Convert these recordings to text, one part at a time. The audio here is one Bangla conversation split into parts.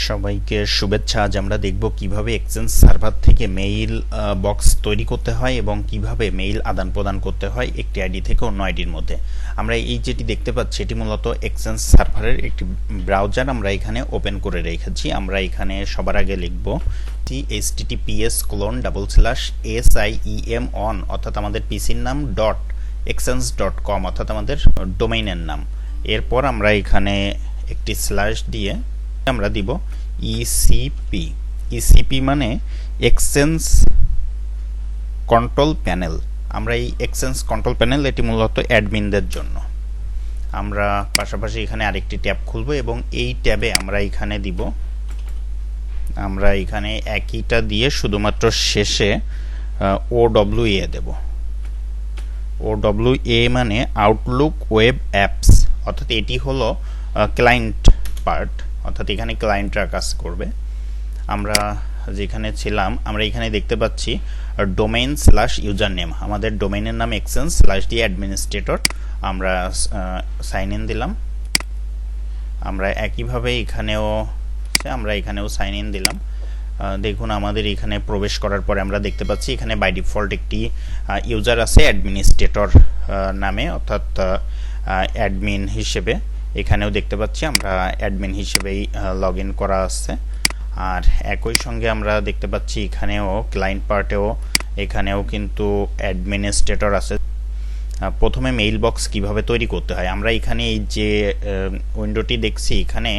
সবাইকে শুভেচ্ছা। আজ আমরা দেখব কিভাবে এক্সচেঞ্জ সার্ভার থেকে মেইল বক্স তৈরি করতে হয় এবং কিভাবে মেইল আদান প্রদান করতে হয় একটি আইডি থেকে অন্য আইডির মধ্যে। আমরা এই যেটি দেখতে পাচ্ছি এটি মূলত এক্সচেঞ্জ সার্ভারের একটি ব্রাউজার আমরা এখানে ওপেন করে রেখেছি। আমরা এখানে সবার আগে লিখব https://SIEM on অর্থাৎ আমাদের পিসির নাম .exchange.com অর্থাৎ আমাদের ডোমেইনের নাম। এরপর আমরা এখানে একটি স্ল্যাশ দিয়ে আমরা দিব ইসিপি মানে এক্সচেঞ্জ কন্ট্রোল প্যানেল। আমরা এই এক্সচেঞ্জ কন্ট্রোল প্যানেল এটি মূলত অ্যাডমিনদের জন্য। আমরা পাশাপাশি এখানে আরেকটি ট্যাব খুলব এবং এই ট্যাবে আমরা এখানে দিব, আমরা এখানে একইটা দিয়ে শুধুমাত্র শেষে OWA দেব। OWA মানে আউটলুক ওয়েব অ্যাপস, অর্থাৎ এটি হলো ক্লায়েন্ট পার্ট, অর্থাৎ এখানে ক্লায়েন্টরা কাজ করবে। আমরা যেখানে ছিলাম আমরা এখানে দেখতে পাচ্ছি ডোমেইন/ইউজার নেম, আমাদের ডোমেইনের নাম exchange/the-administrator। আমরা সাইন ইন দিলাম। আমরা একইভাবে এখানেও সাইন ইন দিলাম। দেখুন আমাদের এখানে প্রবেশ করার পরে আমরা দেখতে পাচ্ছি এখানে বাই ডিফল্ট একটি ইউজার আছে অ্যাডমিনিস্ট্রেটর নামে, অর্থাৎ অ্যাডমিন হিসেবে। এখানেও দেখতে পাচ্ছি আমরা অ্যাডমিন হিসেবেই লগ ইন করা আছে। আর একই সঙ্গে আমরা দেখতে পাচ্ছি এখানেও ক্লায়েন্ট পার্টেও এখানেও কিন্তু অ্যাডমিনিস্ট্রেটর আছে। প্রথমে মেইল বক্স কিভাবে তৈরি করতে হয়, আমরা এখানে এই যে উইন্ডোটি দেখছি এখানে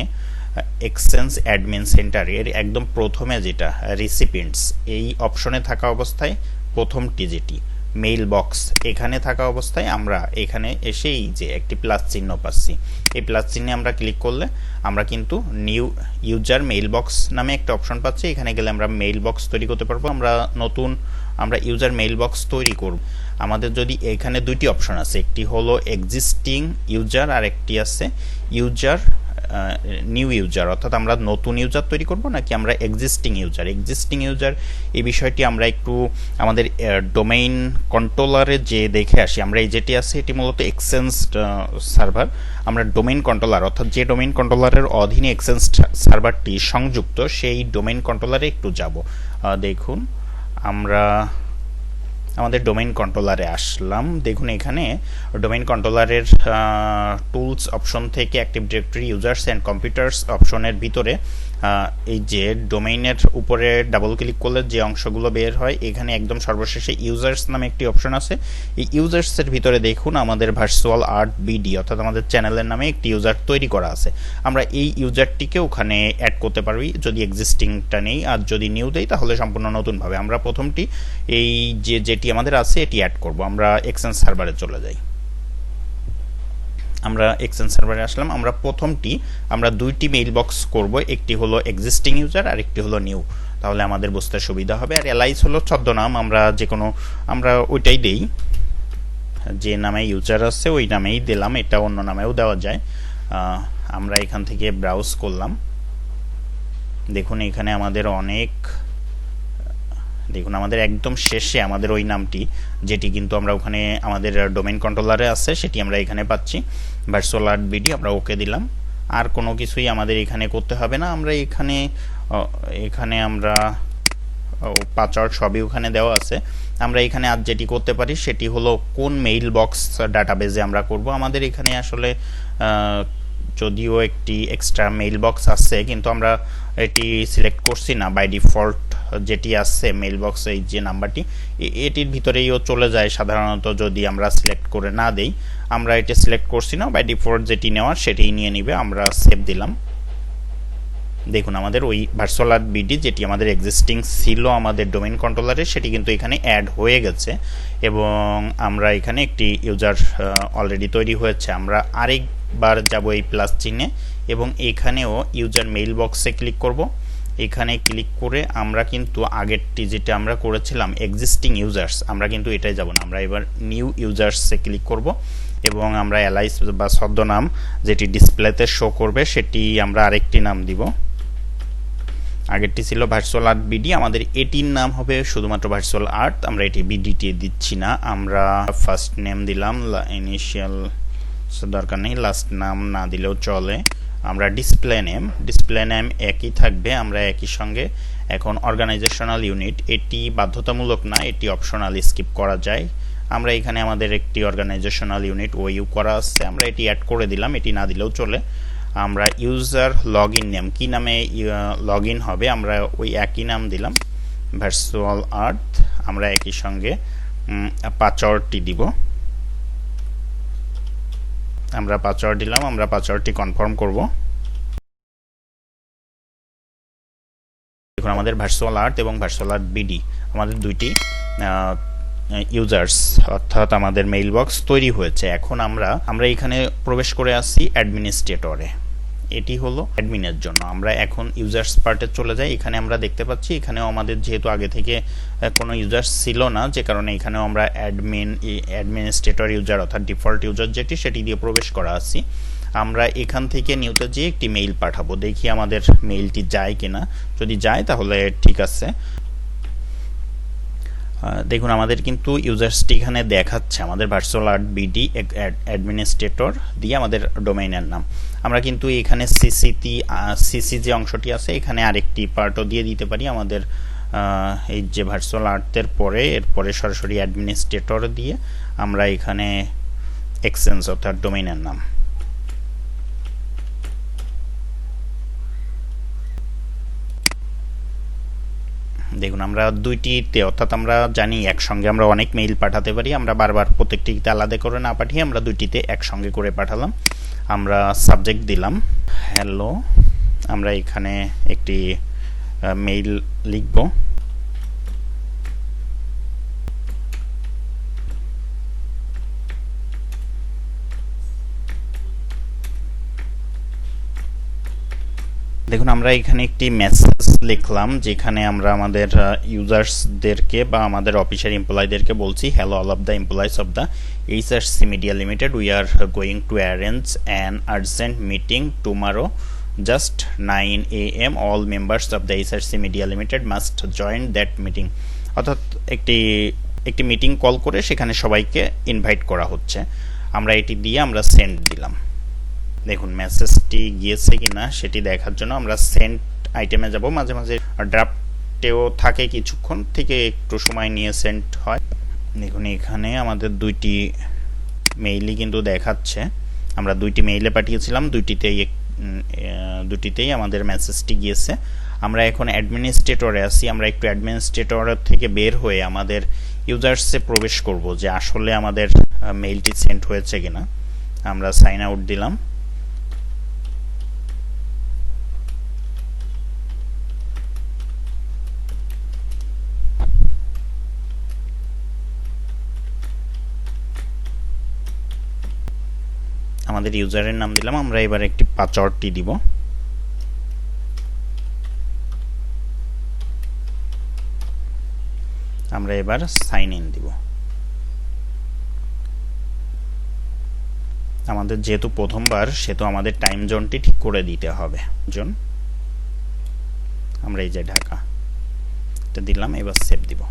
এক্সচেঞ্জ অ্যাডমিন সেন্টার এর একদম প্রথমে যেটা রিসিপিয়েন্টস এই অপশনে থাকা অবস্থায় প্রথমটি যেটি মেইল বক্স এখানে থাকা অবস্থায় আমরা এখানে এসেই যে একটি প্লাস চিহ্ন পাচ্ছি, এই প্লাস চিহ্নে আমরা ক্লিক করলে আমরা কিন্তু নিউ ইউজার মেইল বক্স নামে একটা অপশন পাচ্ছি। এখানে গেলে আমরা মেইল বক্স তৈরি করতে পারবো। আমরা ইউজার মেইল বক্স তৈরি করব। আমাদের যদি এখানে দুইটি অপশন আছে, একটি হলো এক্সিস্টিং ইউজার আর একটি আছে নিউ ইউজার, অর্থাৎ আমরা নতুন ইউজার তৈরি করব নাকি আমরা এক্সিস্টিং ইউজার এই বিষয়টি আমরা একটু আমাদের ডোমেইন কন্ট্রোলারে যে দেখে আসি। আমরা এই যেটি আছে এটি মূলত এক্সচেঞ্জ সার্ভার, আমরা ডোমেইন কন্ট্রোলার অর্থাৎ যে ডোমেইন কন্ট্রোলারের অধীনে এক্সচেঞ্জ সার্ভারটি সংযুক্ত সেই ডোমেইন কন্ট্রোলারে একটু যাব। দেখুন আমরা আমাদের ডোমেইন কন্ট্রোলারে আসলাম। দেখুন এখানে ডোমেইন কন্ট্রোলারের টুলস অপশন থেকে active directory users and computers অপশনের ভিতরে এই যে ডোমেইনের উপরে ডাবল ক্লিক করলে যে অংশগুলো বের হয় এখানে একদম সর্বশেষে ইউজার্স নামে একটি অপশন আছে। এই ইউজার্সের ভিতরে দেখুন আমাদের ভার্চুয়াল আর্ট বিডি অর্থাৎ আমাদের চ্যানেলের নামে একটি ইউজার তৈরি করা আছে। আমরা এই ইউজারটিকে ওখানে অ্যাড করতে পারবি যদি এক্সিস্টিংটা নেই, আর যদি নিউ দেই তাহলে সম্পূর্ণ নতুনভাবে। আমরা প্রথমটি এই যেটি আমাদের আছে এটি অ্যাড করব। আমরা এক্সচেঞ্জ সার্ভারে চলে যাই। আমরা এক্সচেঞ্জ সার্ভারে আসলাম। আমরা দুইটি মেইল বক্স করব, একটি হলো এক্সিস্টিং ইউজার আর একটি হলো নিউ, তাহলে আমাদের বুঝতে সুবিধা হবে। আর এলাইস হলো ছদ্মনাম, আমরা ওইটাই দেই, যে নামে ইউজার আছে ওই নামেই দিলাম, এটা অন্য নামেও দেওয়া যায়। আমরা এখান থেকে ব্রাউজ করলাম। দেখুন এখানে আমাদের আমাদের একদম শেষে আমাদের ওই নামটি যেটি কিন্তু আমরা ওখানে আমাদের ডোমেইন কন্ট্রোলারে আছে সেটি আমরা এখানে পাচ্ছি, ভার্চুয়াল আর্ট বিডি। আমরা ওকে দিলাম। আর কোনো কিছুই আমাদের এখানে করতে হবে না। আমরা এখানে আমরা পাসওয়ার্ড সবই ওখানে দেওয়া আছে। আমরা এখানে আজ যেটি করতে পারি সেটি হলো কোন মেইল বক্স ডাটাবেজে আমরা করব। আমাদের এখানে আসলে যদিও একটি এক্সট্রা মেইল বক্স আছে কিন্তু আমরা এটি সিলেক্ট করছি না। বাই ডিফল্ট যেটি আছে মেইল বক্স এই যে নাম্বারটি এটির ভিতরেইও চলে যায় সাধারণত, যদি আমরা সিলেক্ট করে না দেই। আমরা এটি সিলেক্ট করছি না, বাই ডিফল্ট যেটি নেওয়ার সেটিই নিয়ে নিবে। আমরা সেভ দিলাম। দেখুন আমাদের ওই ভার্চুয়াল আর্ট বিডি যেটি আমাদের এক্সিস্টিং ছিল আমাদের ডোমেইন কন্ট্রোলারে সেটি কিন্তু এখানে অ্যাড হয়ে গেছে এবং আমরা এখানে একটি ইউজার অলরেডি তৈরি হয়েছে। আমরা আরেকবার যাব এই প্লাস চিহ্নে এবং এখানেও ইউজার মেইল বক্সে ক্লিক করব। এখানে ক্লিক করে আমরা কিন্তু আগেরটি যেটা আমরা করেছিলাম এক্সিস্টিং ইউজার্স, আমরা কিন্তু এটাই যাব না, আমরা এবার নিউ ইউজার্সে ক্লিক করব এবং আমরা এলাইস বা ছদ্মনাম যেটি ডিসপ্লেতে শো করবে সেটি আমরা আরেকটি নাম দিব। আগেরটি ছিল ভার্চুয়াল আর্ট বিডি, আমাদের এটির নাম হবে শুধুমাত্র ভার্চুয়াল আর্ট। আমরা এটি বিডিটি দিচ্ছি না, আমরা ফার্স্ট নেম দিলাম, ইনিশিয়াল দরকার নেই, লাস্ট নাম না দিলেও চলে। আমরা ডিসপ্লে নেম একই থাকবে, আমরা একই সঙ্গে এখন অর্গানাইজেশনাল ইউনিট, এটি বাধ্যতামূলক না, এটি অপশনাল, স্কিপ করা যায়। আমরা এখানে আমাদের একটি অর্গানাইজেশনাল ইউনিট ওইউ করা আছে, আমরা এটি অ্যাড করে দিলাম, এটি না দিলেও চলে। আমরা ইউজার লগ ইন নেম, কী নামে লগ ইন হবে আমরা ওই একই নাম দিলাম, ভার্চুয়াল আর্থ। আমরা একই সঙ্গে পাসওয়ার্ডটি দিব, আমরা পাসওয়ার্ড দিলাম, আমরা পাসওয়ার্ডটি কনফার্ম করব। দেখুন আমাদের ভার্চুয়াল আর্থ এবং ভার্চুয়াল আর্থ বিডি আমাদের দুইটি ইউজার্স অর্থাৎ আমাদের মেইল বক্স তৈরি হয়েছে। এখন আমরা এখানে প্রবেশ করে আসছি অ্যাডমিনিস্ট্রেটরে, এটি হলো অ্যাডমিনের জন্য। আমরা এখন ইউজার্স পার্টে চলে যাই। এখানে আমরা দেখতে পাচ্ছি এখানেও আমাদের যেহেতু আগে থেকে কোনো ইউজার্স ছিল না, যে কারণে এখানেও আমরা অ্যাডমিনিস্ট্রেটর ইউজার অর্থাৎ ডিফল্ট ইউজার যেটি সেটি দিয়ে প্রবেশ করা আছি। আমরা এখান থেকে নিউতে যেয়ে একটি মেইল পাঠাবো, দেখি আমাদের মেইলটি যায় কিনা। যদি যায় তাহলে ঠিক আছে। দেখুন আমাদের কিন্তু ইউজার্সটি এখানে দেখাচ্ছে, আমাদের ভার্চুয়াল আর্ট বিডি অ্যাডমিনিস্ট্রেটর দিয়ে আমাদের ডোমেইনের নাম। আমরা কিন্তু এখানে সিসি যে অংশটি আছে এখানে আরেকটি পার্টও দিয়ে দিতে পারি। আমাদের এই যে ভার্চুয়াল আর্টের পরে এরপরে সরাসরি অ্যাডমিনিস্ট্রেটর দিয়ে আমরা এখানে এক্সচেঞ্জ অর্থাৎ ডোমেইনের নাম। দেখুন আমরা দুইটিতে অর্থাৎ আমরা জানি একসঙ্গে আমরা অনেক মেইল পাঠাতে পারি, আমরা বারবার প্রত্যেকটিতে আলাদা করে না পাঠিয়ে আমরা দুইটিতে একসঙ্গে করে পাঠালাম। আমরা সাবজেক্ট দিলাম হ্যালো, আমরা এখানে একটি মেইল লিখব। দেখুন আমরা এখানে একটি মেসেজ লিখলাম যেখানে আমরা আমাদের ইউজার্সদেরকে বা আমাদের অফিসের এমপ্লয়ীদেরকে বলছি, hello all of the employees of the HRC media limited, we are going to arrange an urgent meeting tomorrow just 9 AM, all members of the HRC media limited must join that meeting. অর্থাৎ একটি মিটিং কল করে সেখানে সবাইকে ইনভাইট করা হচ্ছে। আমরা এটি দিয়ে আমরা সেন্ড দিলাম। দেখুন মেসেজটি গিয়েছে কিনা সেটি দেখার জন্য আমরা সেন্ড আইটেমে যাব। মাঝে মাঝে ড্রাফটেও থাকে, কিছুক্ষণ থেকে একটু সময় নিয়ে সেন্ড হয়। দেখুন এখানে আমাদের দুইটি মেইলই কিন্তু দেখাচ্ছে, আমরা দুইটি মেইলে পাঠিয়েছিলাম, দুটিতেই আমাদের মেসেজটি গিয়েছে। আমরা এখন অ্যাডমিনিস্ট্রেটরে আছি, আমরা একটু অ্যাডমিনিস্ট্রেটর থেকে বের হয়ে আমাদের ইউজার্সে প্রবেশ করব যে আসলে আমাদের মেইলটি সেন্ড হয়েছে কিনা। আমরা সাইন আউট দিলাম। আমাদের ইউজারের নাম দিলাম, আমরা এবার একটি পাসওয়ার্ডটি দিব। আমরা এবার সাইন ইন দিব। আমাদের যেহেতু প্রথমবার সেহেতু আমাদের টাইম জোনটি ঠিক করে দিতে হবে। জোন আমরা এই যে ঢাকা এটা দিলাম, এবার সেভ দিব।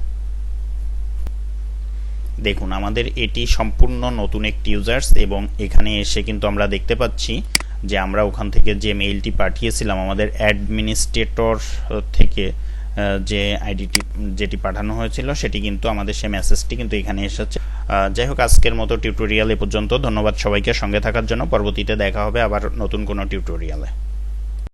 দেখুন আমাদের এটি সম্পূর্ণ নতুন একটি ইউজার্স এবং এখানে এসে কিন্তু আমরা দেখতে পাচ্ছি যে আমরা ওখান থেকে যে মেইলটি পাঠিয়েছিলাম আমাদের অ্যাডমিনিস্ট্রেটর থেকে যে আইডিটি যেটি পাঠানো হয়েছিল সেটি কিন্তু আমাদের সেই মেসেজটি কিন্তু এখানে এসেছে। যাই হোক আজকের মতো টিউটোরিয়াল এ পর্যন্ত। ধন্যবাদ সবাইকে সঙ্গে থাকার জন্য। পরবর্তীতে দেখা হবে আবার নতুন কোনো টিউটোরিয়ালে।